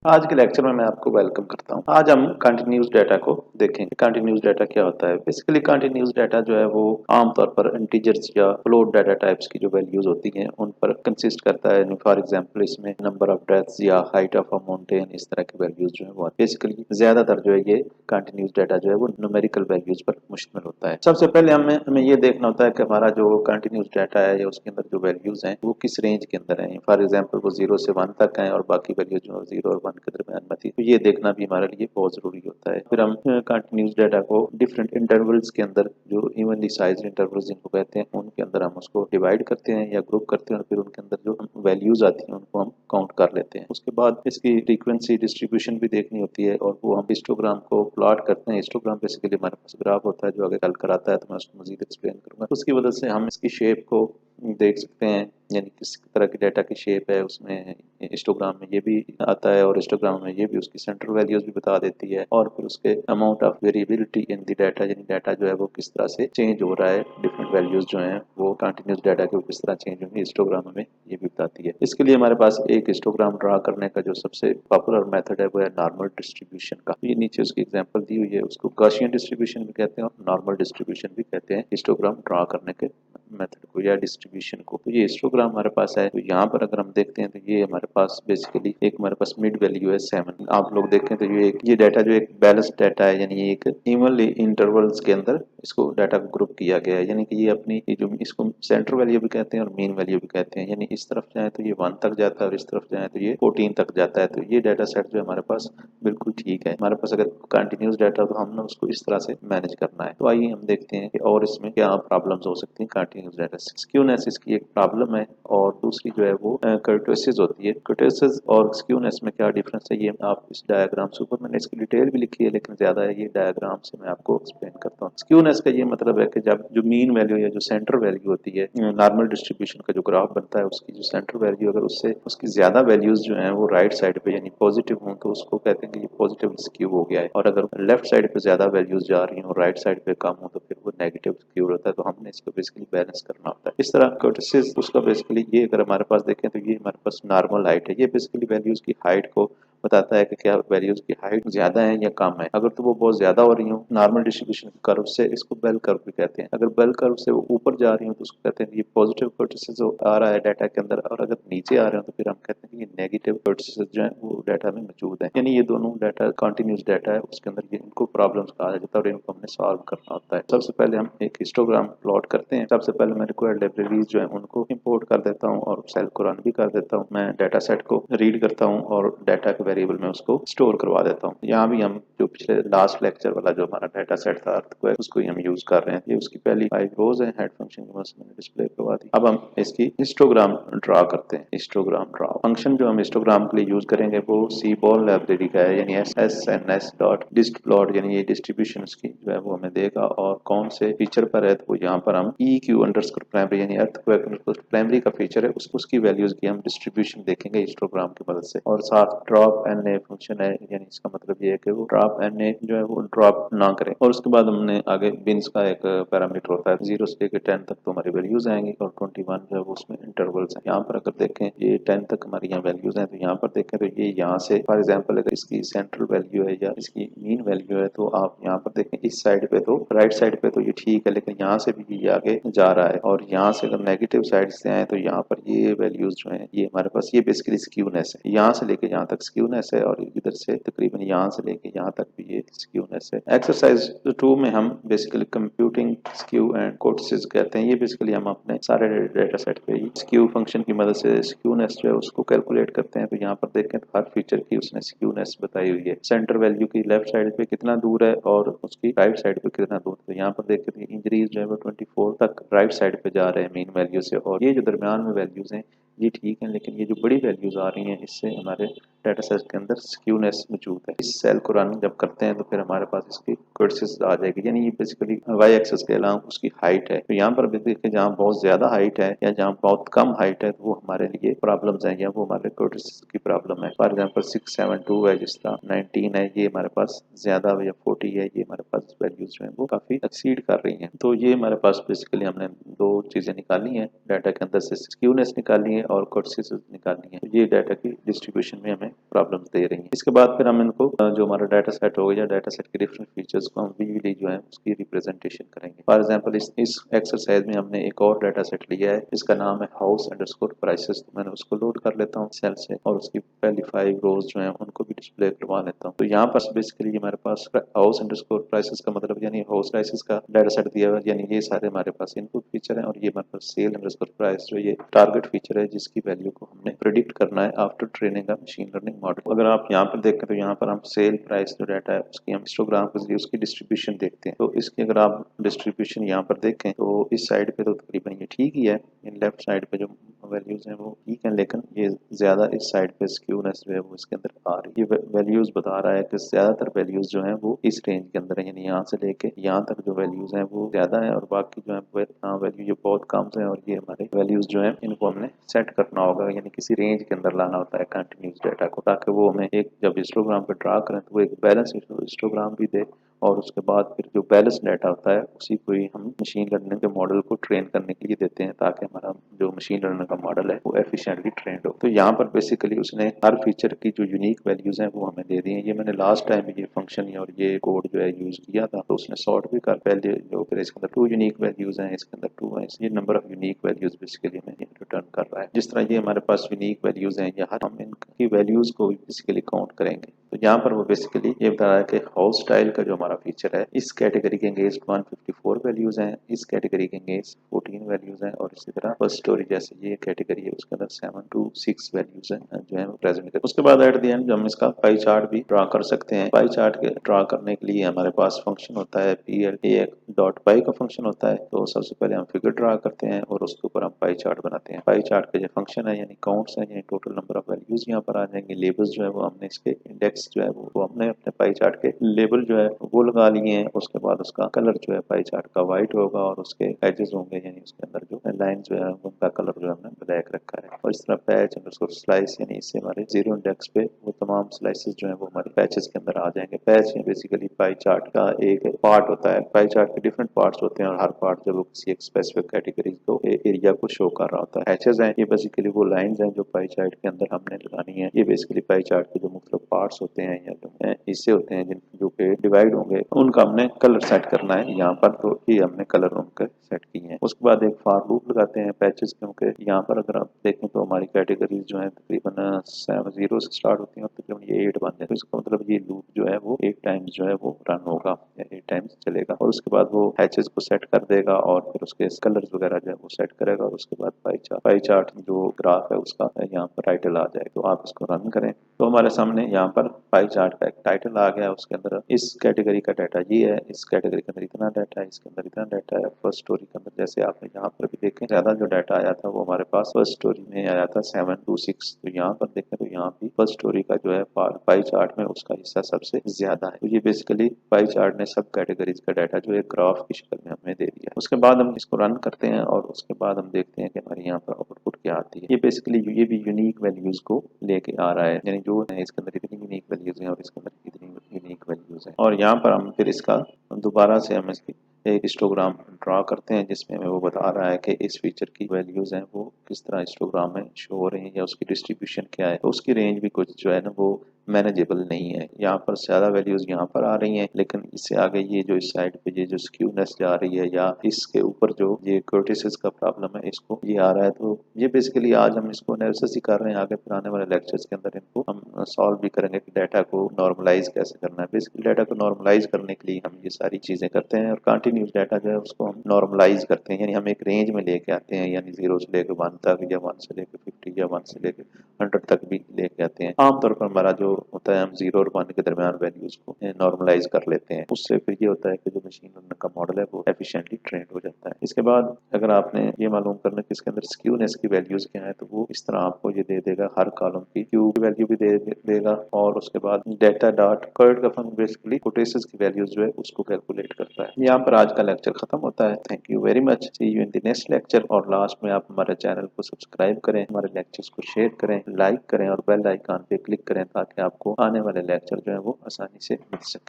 आज के लेक्चर में मैं आपको वेलकम करता हूं। आज हम कंटिन्यूस डाटा को देखेंगे। कंटिन्यूस डाटा क्या होता है? बेसिकली कंटिन्यूस डाटा जो है वो आमतौर पर इंटीजर्स या फ्लोट डाटा टाइप्स की जो वैल्यूज होती हैं उन पर कंसिस्ट करता है। फॉर एग्जांपल इसमें नंबर ऑफ डेथ्स या हाइट ऑफ अ माउंटेन, इस तरह की वैल्यूज जो है वो बेसिकली ज्यादातर जो है ये कंटिन्यूस डाटा जो है वो न्यूमेरिकल वैल्यूज पर मुश्तमिल होता है। सबसे पहले हमें ये देखना होता है कि हमारा जो कंटिन्यूस डाटा है या उसके अंदर जो वैल्यूज हैं वो किस रेंज के अंदर है। फॉर एग्जाम्पल वो 0 से 1 तक है और बाकी वैल्यू जो 0 और 1 के दरमियान में थी, तो ये देखना भी हमारे लिए बहुत जरूरी होता है। फिर हम कंटिन्यूस डाटा को डिफरेंट इंटरवल्स के अंदर, जो इवनली साइज इंटरवल्स जिनको कहते हैं, उनके अंदर हम उसको डिवाइड करते हैं या ग्रुप करते हैं और फिर उनके अंदर जो वैल्यूज आती हैं उनको हम काउंट कर लेते हैं। उसके बाद इसकी फ्रीक्वेंसी डिस्ट्रीब्यूशन भी देखनी होती है और वो हम हिस्टोग्राम को प्लॉट करते हैं। हिस्टोग्राम बेसिकली हमारे पास ग्राफ होता है जो आगे कल कराता है, तो मैं उसको मजीद एक्सप्लेन करूंगा। उसकी वजह से हम इसकी शेप को देख सकते हैं, यानी किस तरह की डाटा की शेप है। उसमें हिस्टोग्राम में ये भी आता है और हिस्टोग्राम में ये भी उसकी सेंट्रल वैल्यूज भी बता देती है और फिर उसके amount of variability in the data, यानी डाटा जो है वो किस तरह से चेंज हो रहा है। डिफरेंट वैल्यूज जो हैं वो कंटिन्यूस डाटा के किस तरह चेंज होंगी, हिस्टोग्राम हमें ये भी बताती है। इसके लिए हमारे पास एक हिस्टोग्राम ड्रा करने का जो सबसे पॉपुलर मेथड है वो है नॉर्मल डिस्ट्रीब्यूशन का। ये नीचे उसकी एग्जांपल दी हुई है, उसको गॉसियन डिस्ट्रीब्यूशन भी कहते हैं और नॉर्मल डिस्ट्रीब्यूशन भी कहते हैं हिस्टोग्राम ड्रा करने के मेथड को या डिस्ट्रीब्यूशन को। तो ये हिस्टोग्राम हमारे पास है। तो यहाँ पर अगर हम देखते हैं तो ये हमारे पास बेसिकली एक हमारे पास मिड वैल्यू है 7। आप लोग देखें तो ये डाटा जो एक बैलेंस डाटा है, यानी एक इवनली इंटरवल्स के अंदर इसको डाटा को ग्रुप किया गया है। यानी कि ये अपनी ये जो इसको सेंटर वैल्यू भी कहते हैं और मीन वैल्यू भी कहते हैं। यानी इस तरफ जाए तो ये 1 तक जाता है और इस तरफ जाए तो ये 14 तक जाता है। तो ये डाटा सेट जो हमारे पास बिल्कुल ठीक है। हमारे पास अगर कंटिन्यूस डाटा तो हमने उसको इस तरह से मैनेज करना है। तो आइए हम देखते हैं कि और इसमें क्या प्रॉब्लम्स हो सकती हैं कंटिन्यूस डाटा से। स्क्यूनेस इसकी एक प्रॉब्लम है और दूसरी जो है वो कर्टोसिस होती है। कर्टोसिस और स्क्यूनेस में क्या डिफरेंस है ये आप इस डायग्राम से ऊपर मैंने इसकी डिटेल भी लिखी है, लेकिन ज्यादा है ये डायग्राम से मैं आपको एक्सप्लेन करता हूँ। स्क्यूनेस का ये मतलब है कि जब जो मीन वैल्यू या जो सेंटर वैल्यू होती है, नॉर्मल डिस्ट्रीब्यूशन का जो ग्राफ बनता है उसकी जो सेंटर वैल्यू अगर उससे उसकी ज्यादा वैल्यूज जो है वो राइट साइड पे यानी पॉजिटिव हों तो उसको कहते हैं कि ये पॉजिटिव स्क्यू हो गया है। और अगर लेफ्ट साइड पे ज्यादा वैल्यूज जा रही हो, राइट साइड पे कम हो, तो फिर वो नेगेटिव स्क्यू होता है। तो हमने इसको बेसिकली बैलेंस करना होता है। इस तरह कर्टिसिस उसका बेसिकली ये अगर हमारे पास देखें तो ये हमारे पास नॉर्मल हाइट है। ये बेसिकली वैल्यूज की हाइट को बताता है कि क्या वैल्यूज की हाइट ज्यादा है या कम है। अगर तो वो बहुत ज्यादा हो रही हो नॉर्मल डिस्ट्रीब्यूशन कर्व से, इसको बेल कर्व भी कहते हैं। अगर बेल कर्व से वो ऊपर जा रही हो तो उसको कहते हैं ये पॉजिटिव कर्टिसिस आ रहा है डाटा के अंदर, और अगर नीचे आ रहे हो तो फिर हम कहते हैं कि ये नेगेटिव कर्टिसिस जो है वो डाटा में मौजूद है। यानी ये दोनों डाटा कंटिन्यूस डाटा है, उसके अंदर ये इनको प्रॉब्लम्स कहा जाता है और इनको हमने सॉल्व करना होता है। सबसे पहले हम एक हिस्टोग्राम प्लॉट करते हैं। सबसे पहले मैं रिक्वायर्ड लाइब्रेरीज जो है उनको इंपोर्ट कर देता हूँ और सेल को रन भी कर देता हूँ। मैं डाटा सेट को रीड करता हूँ और डाटा के वेरिएबल में उसको स्टोर करवा देता हूँ। यहाँ भी हम जो पिछले लास्ट लेक्चर वाला जो हमारा डाटा सेट था अर्थक्वेक, उसको ही हम यूज कर रहे हैं। ये उसकी पहली 5 रोज है। हेड फंक्शन की मदद से मैंने डिस्प्ले करवा दी। अब हम इसकी हिस्टोग्राम ड्रा करते हैं। हिस्टोग्राम ड्रा फंक्शन जो हम हिस्टोग्राम के लिए यूज करेंगे वो cbol लाइब्रेरी का है, यानी sns.distplot, यानी ये डिस्ट्रीब्यूशन की जो है वो हमें देगा और कौन से फीचर पर है। तो यहाँ पर हम eq अंडरस्कोर प्राइमरी यानी अर्थक्वेक अंडरस्कोर प्राइमरी का फीचर है, उसकी वैल्यूज की हम डिस्ट्रीब्यूशन देखेंगे हिस्टोग्राम की मदद से। और साथ ड्रॉप na फंक्शन है, यानी इसका मतलब ये है कि वो ड्रॉप na जो है वो ड्रॉप ना करें। और उसके बाद हमने आगे बिन्स का एक पैरामीटर होता है, 0 से लेकर 10 तक तो हमारी वैल्यूज आएंगी और 21 जो है वो उसमें इंटरवल्स है। यहाँ पर अगर देखें ये 10 तक हमारी यहाँ वैल्यूज हैं, तो यहाँ पर देखें तो ये यहाँ से फॉर एग्जाम्पल अगर इसकी सेंट्रल वैल्यू है या इसकी मीन वैल्यू है तो आप यहाँ पर देखें इस साइड पे तो राइट साइड पे तो ये ठीक है, लेकिन यहाँ से भी ये आगे जा रहा है। और यहाँ से अगर नेगेटिव साइड से आए तो यहाँ पर ये वैल्यूज जो है ये हमारे पास ये बेसिकली स्क्यूनेस है। यहाँ से लेके यहाँ तक स्क्यूनेस है और इधर से तकरीबन यहाँ से लेके यहाँ तक भी ये स्क्यूनेस है। एक्सरसाइज 2 में हम बेसिकली कंप्यूटिंग स्क्यू एंड कोर्टिसिस कहते हैं। ये बेसिकली हम अपने सारे डेटा सेट पे ही स्क्यू फंक्शन की मदद से स्क्यूनेस जो है उसको कैलकुलेट करते हैं। तो यहाँ पर देखें तो हर फीचर की उसने स्क्यूनेस बताई हुई है। सेंटर वैल्यू की लेफ्ट साइड पे कितना दूर है और उसकी राइट साइड पे कितना दूर। तो यहाँ पर देखें तो इंजरीज जो है वो 24 तक राइट साइड पे जा रहे हैं मीन वैल्यू से, और ये जो दरमियान में वैल्यूज हैं ये ठीक है, लेकिन ये जो बड़ी वैल्यूज आ रही हैं इससे हमारे डाटा सेट के अंदर स्क्यूनेस मौजूद है। इस सेल को रन जब करते हैं तो फिर हमारे पास इसकी कर्सिस आ जाएगी, यानी ये बेसिकली वाई एक्सिस के अलावा उसकी हाइट है। तो यहाँ पर भी देखिए जहाँ बहुत ज्यादा हाइट है या जहाँ बहुत कम हाइट है तो वो हमारे लिए प्रॉब्लम्स हैं या वो हमारे कर्सिस की प्रॉब्लम है। फॉर एग्जाम्पल 672 है, जिस तरह 19 है, ये हमारे पास ज्यादा या 40 है, ये हमारे पास वैल्यूज जो है वो काफी एक्सीड कर रही हैं। तो ये हमारे पास बेसिकली हमने दो चीजें निकाली हैं, डाटा के अंदर से स्क्यूनेस निकाली है और कोर्सेज निकालनी है। ये डाटा की डिस्ट्रीब्यूशन में हमें प्रॉब्लम दे रही है। इसके बाद फिर हम इनको जो हमारा डाटा सेट हो गया, डाटा सेट के डिफरेंट फीचर्स को हम विजुअली जो है उसकी रिप्रेजेंटेशन करेंगे। फॉर एग्जाम्पल इस एक्सरसाइज में हमने एक और डाटा सेट लिया है, इसका नाम है हाउस अंडरस्कोर प्राइसेस। तो मैंने उसको लोड कर लेता हूँ सेल से और उसकी पहली 5 रोज जो है उनको भी डिस्प्ले करवा लेता हूँ। तो यहाँ पर बेसिकली हमारे पास हाउस अंडरस्कोर प्राइसेस का मतलब यानी हाउस प्राइसेस का डाटा सेट दिया हुआ है, यानी ये सारे हमारे पास इनपुट फीचर है और ये हमारे पास सेल अंडरस्कोर प्राइस जो ये टारगेट फीचर है जिसकी वैल्यू को हमने प्रिडिक्ट करना है आफ्टर ट्रेनिंग का मशीन लर्निंग मॉडल। अगर आप यहाँ पर देखें तो यहाँ पर हम सेल प्राइस जो डाटा है उसकी हम हिस्टोग्राम के जरिए उसकी डिस्ट्रीब्यूशन देखते हैं। तो इसकी अगर आप डिस्ट्रीब्यूशन यहाँ पर देखें तो इस साइड पे तो तकरीबन ये ठीक ही है, इन लेफ्ट साइड पे जो वैल्यूज हैं वो ठीक है, लेकिन ये ज्यादा इस साइड पे स्क्यूनेस जो है वो इसके अंदर आ रही है। ये वैल्यूज बता रहा है कि ज्यादातर वैल्यूज जो हैं वो इस रेंज के अंदर है, यानी यहाँ से लेके यहाँ तक जो वैल्यूज हैं वो ज्यादा है और बाकी जो है वैल्यू ये बहुत कम है। और ये हमारे वैल्यूज जो है इनको हमने सेट करना होगा, यानी किसी रेंज के अंदर लाना होता है कंटिन्यूस डाटा को, ताकि वो हमें एक जब हिस्टोग्राम पे ड्रा करें तो वो एक बैलेंस हिस्टोग्राम भी दे और उसके बाद फिर जो बैलेंस डाटा होता है उसी को ही हम मशीन लर्निंग के मॉडल को ट्रेन करने के लिए देते हैं, ताकि हमारा जो मशीन लर्निंग का मॉडल है वो एफिशिएंटली ट्रेंड हो। तो यहाँ पर बेसिकली उसने हर फीचर की जो यूनिक वैल्यूज हैं वो हमें दे दी हैं। ये मैंने लास्ट टाइम ये फंक्शन और ये कोड जो है यूज किया था, तो उसने सॉर्ट भी कर पहले जो फिर इसके अंदर 2 यूनिक वैल्यूज हैं, इसके अंदर 2 है, ये number of unique values basically हमें रिटर्न कर रहा है। जिस तरह ये हमारे पास यूनिक वैल्यूज हैं, यहाँ हम इनकी वैल्यूज को बेसिकली काउंट करेंगे। तो यहाँ पर वो बेसिकली ये बता रहा है कि हाउस स्टाइल का जो हमारा फीचर है इस कैटेगरी के अगेंस्ट 154 वैल्यूज हैं, इस कैटेगरी के अगेंस्ट 14 वैल्यूज हैं और इसी तरह फर्स्ट स्टोरी जैसे ये कैटेगरी है उसके अंदर 7 to 6 वैल्यूज हैं जो है प्रेजेंट है। उसके बाद एट द एंड हम इसका पाई चार्ट भी ड्रा कर सकते हैं। पाई चार्ट के ड्रा करने के लिए हमारे पास फंक्शन होता है pl.py का फंक्शन होता है। तो सबसे पहले हम फिगर ड्रा करते हैं और उसके ऊपर हम पाई चार्ट बनाते हैं। पाई चार्ट का जो फंक्शन है यानी काउंट्स है, यानी टोटल नंबर ऑफ वैल्यूज यहाँ पर आ जाएंगे। लेबल्स जो है वो हमने इसके इंडेक्स जो है वो हमने अपने पाई चार्ट के लेबल जो है वो लगा लिए हैं। उसके बाद उसका कलर जो है पाई चार्ट का व्हाइट होगा और उसके एजेस होंगे, यानी उसके अंदर जो लाइन जो है उनका कलर जो है हमने ब्लैक रखा है। और इस तरह पैच अंडरस्कोर स्लाइस, यानी इससे हमारे जीरो इंडेक्स पे वो तमाम स्लाइसेस जो है वो हमारे पैचेस के अंदर आ जाएंगे। पैच में बेसिकली पाई चार्ट का एक पार्ट होता है। पाई चार्ट के डिफरेंट पार्ट्स होते हैं और हर पार्ट जो किसी एक स्पेसिफिक कैटेगरी को एरिया को शो कर रहा होता है। हैचेस हैं, ये बेसिकली वो लाइंस हैं जो पाई चार्ट के अंदर हमने लगानी है। ये बेसिकली पाई चार्ट के जो मुख्तलिफ पार्ट्स होते हैं या जो हिस्से होते हैं जिन जो पे डिवाइड होंगे उनका हमने कलर सेट करना है यहाँ पर। तो ये हमने कलर उनके सेट किए हैं। उसके बाद एक फॉर लूप लगाते हैं पैचेस, क्योंकि यहाँ पर अगर आप देखें तो हमारी कैटेगरीज जो है तकरीबन 0 से स्टार्ट होती हैं और तकरीबन ये 8 बन जाए। तो इसका मतलब ये लूप जो है वो 8 टाइम्स जो है वो रन होगा या 8 टाइम्स चलेगा और उसके बाद वो हैचेस को सेट कर देगा और फिर उसके कलर्स वगैरह जो है वो सेट करेगा और उसके बाद पाई चार्ट जो ग्राफ है उसका यहाँ पर टाइटल आ जाएगा। तो आप इसको रन करें तो हमारे सामने यहाँ पर पाई चार्ट का एक टाइटल आ गया। उसके अंदर इस कैटेगरी का डाटा ये है, इस कैटेगरी के अंदर इतना डाटा है, इसके अंदर इतना डाटा है। फर्स्ट स्टोरी के अंदर जैसे आपने यहाँ पर भी देखें ज्यादा जो डाटा आया था वो हमारे पास फर्स्ट स्टोरी में आया था 7 to 6। तो यहाँ पर देखें तो यहाँ भी फर्स्ट स्टोरी का जो है पाई चार्ट में उसका हिस्सा सबसे ज्यादा है। तो ये बेसिकली पाई चार्ट ने सब कैटेगरीज का डाटा जो है ग्राफ की शक्ल में हमें दे दिया। उसके बाद हम इसको रन करते हैं और उसके बाद हम देखते हैं कि हमारे यहाँ पर आउटपुट क्या आती है। ये बेसिकली ये भी यूनिक वैल्यूज को लेके आ रहा है, यानी जो है इसके अंदर इतनी यूनिक वैल्यूज हैं और इसके अंदर इतनी यूनिक वैल्यूज हैं। और यहाँ पर हम फिर इसका दोबारा से हम इसकी एक हिस्टोग्राम ड्रा करते हैं जिसमें हमें वो बता रहा है कि इस फीचर की वैल्यूज हैं वो किस तरह हिस्टोग्राम में शो हो रही हैं या उसकी डिस्ट्रीब्यूशन क्या है। तो उसकी रेंज भी कुछ जो है ना वो मैनेजेबल नहीं है। यहाँ पर ज्यादा वैल्यूज यहाँ पर आ रही हैं, लेकिन इससे आगे ये जो इस साइड पे ये जो स्क्यूनेस जा रही है या इसके ऊपर जो ये कर्टिसेस का प्रॉब्लम है इसको ये आ रहा है। तो ये बेसिकली आज हम इसको एनालिसिस ही कर रहे हैं, आगे फिर आने वाले लेक्चर्स के अंदर इनको हम सॉल्व भी करेंगे कि डाटा को नॉर्मलाइज कैसे करना है। बेसिकली डाटा को नॉर्मलाइज करने के लिए हम ये सारी चीजें करते हैं और कंटिन्यूस डाटा जो है उसको हम नॉर्मलाइज करते हैं, यानी हम एक रेंज में लेके आते हैं, यानी 0 से लेकर 1 तक या 1 से लेकर 50 या 1 से लेकर 100 तक भी लेके आते हैं। आमतौर पर हमारा जो होता है हम 0 और 1 के दरमियान वैल्यूज को नॉर्मलाइज कर लेते हैं। उससे फिर ये होता है कि जो मशीन लर्निंग का मॉडल है वो एफिशिएंटली ट्रेंड हो जाता है। इसके बाद अगर आपने ये मालूम करना कि इसके अंदर स्क्यूनेस की वैल्यूज क्या है तो वो इस तरह आपको ये दे देगा, हर कॉलम की क्यू की वैल्यू भी दे देगा और उसके बाद डाटा डॉट कर्ड का फंक्शन बेसिकली कोटेशंस की वैल्यूज जो है उसको कैलकुलेट करता है। यहाँ पर आज का लेक्चर खत्म होता है। Thank you very much, see you in the next lecture. और लास्ट में आप हमारे चैनल को सब्सक्राइब करें, हमारे लेक्चर्स को शेयर करें, लाइक करें और बेल आइकन पे क्लिक करें ताकि आपको आने वाले लेक्चर जो है वो आसानी से मिल सके।